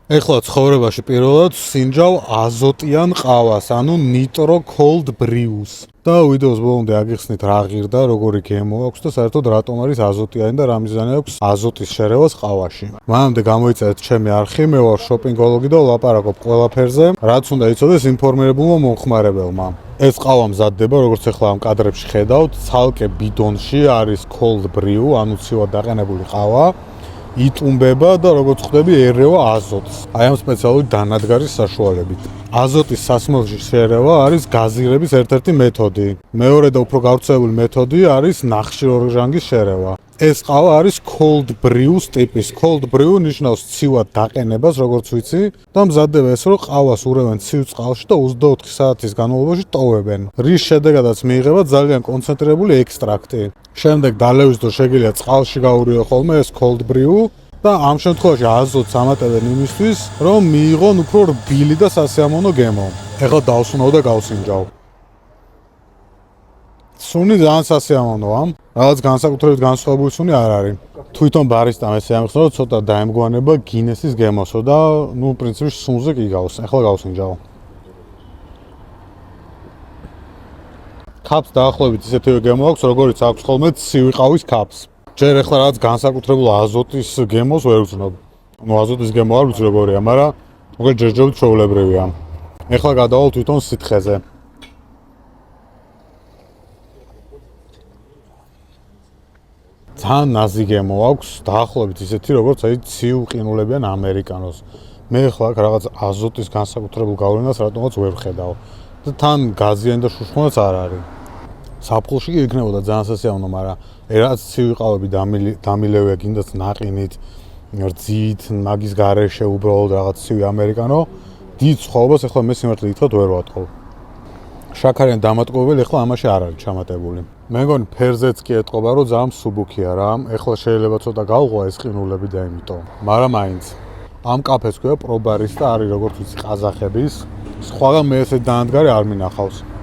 ეხლა ცხოვრებაში პირველად სინჯავ აზოტიან ყავას, ანუ nitro cold brews. და ვიდეოს ბოლომდე აგიხსნით რა ღირდა, როგორი გემო აქვს და საერთოდ რატომ არის აზოტიანი და რა მიზანი აქვს აზოტის შერევას ყავაში. მანამდე გამოიწერეთ ჩემი არხი, მე ვარ შოპინგოლოგი და ვლაპარაკობ ყველაფერზე, რაც უნდა იცოდეს ინფორმირებულმა მომხმარებელმა. ეს ყავა მზადდება, როგორც ახლა ამ კადრებში ხედავთ, ცალკე ბიდონში არის cold brew, ანუ ცივად დაყენებული ყავა. იტუმბება და როგორც ხვდები ერევა აზოტს. აი ამ სპეციალური დანადგარის საშუალებით. აზოტის სასმელში შერევა არის გაზირების ერთ-ერთი მეთოდი. მეორე და უფრო გავრცელებული მეთოდი არის ნახშირორჟანგის შერევა. ეს ყავა არის cold brew ტიპის. cold brew ნიშნავს ცივად დაყენებას, როგორც ვიცი, და მზადდება ეს, რომ ყავას ურევენ ცივ წყალში და 24 საათის განმავლობაში ტოვებენ. რის შედეგადაც მიიღება ძალიან კონცენტრირებული ექსტრაქტი. შემდეგ დალევის დრო შეგიძლია წყალში გაურიო ხოლმე ეს cold brew და ამ შემთხვევაში აზოტს ამატებენ იმისთვის, რომ მიიღონ უფრო რბილი და სასიამოვნო გემო. ეხლა დავსუნავ და გავსინჯავ. სუნი ძალიან სასიამოვნოა. რაღაც განსაკუთრებით განსხვავებული სუნი არ არის. თვითონ ბარისტამ ესე ამიხსნა, რომ ცოტა დაემგვანება გინესის გემოსო და ნუ პრინციპში სუნზე კი გავს. ეხლა გავსინჯავ. კაპს დაახლოებით ისეთივე გემო აქვს, როგორიც აქვს ხოლმე ცივი ყავის კაპს. ჯერ ახლა რაღაც განსაკუთრებულ აზოტის გემოს ვერ ვცნობ. ნუ აზოტის გემო არ ვიცი როგორია, მაგრამ მოკლედ ჯერჯერობით ჩვეულებრივია. ეხლა გადავალ თვითონ სითხეზე. ძალიან ნაზი გემო აქვს, დაახლოებით ისეთი, როგორც აი ცივ ყინულებიან ამერიკანოს. მე ახლა აქ რაღაც აზოტის განსაკუთრებულ გავლენას რატომაც ვერ ვხედავ. და თან გაზიანი და შუშხუნაც არ არის. საფხულში კი იქნებოდა ძალიან სასიამოვნო, მაგრამ რაც ცივი ყავები დამილევია გინდაც ნაყინით, რძით, მაგის გარეშე უბრალოდ რაღაც ცივი ამერიკანო, დიდ სხვაობას ახლა მე სიმართლე გითხრათ ვერ ვატყობ. შაქარიან დამატკობებელი ახლა ამაში არ არის ჩამატებული. მე მგონი ფერზეც კი ეტყობა, რომ ძალიან მსუბუქია რა, ახლა შეიძლება ცოტა გავღვა ეს ყინულები და იმიტომ. მაგრამ მაინც ამ კაფეს ქვია პრობარისტა არის როგორც ვიცი ყაზახების. სხვაგან მე ესე დანადგარი არ მინახავს.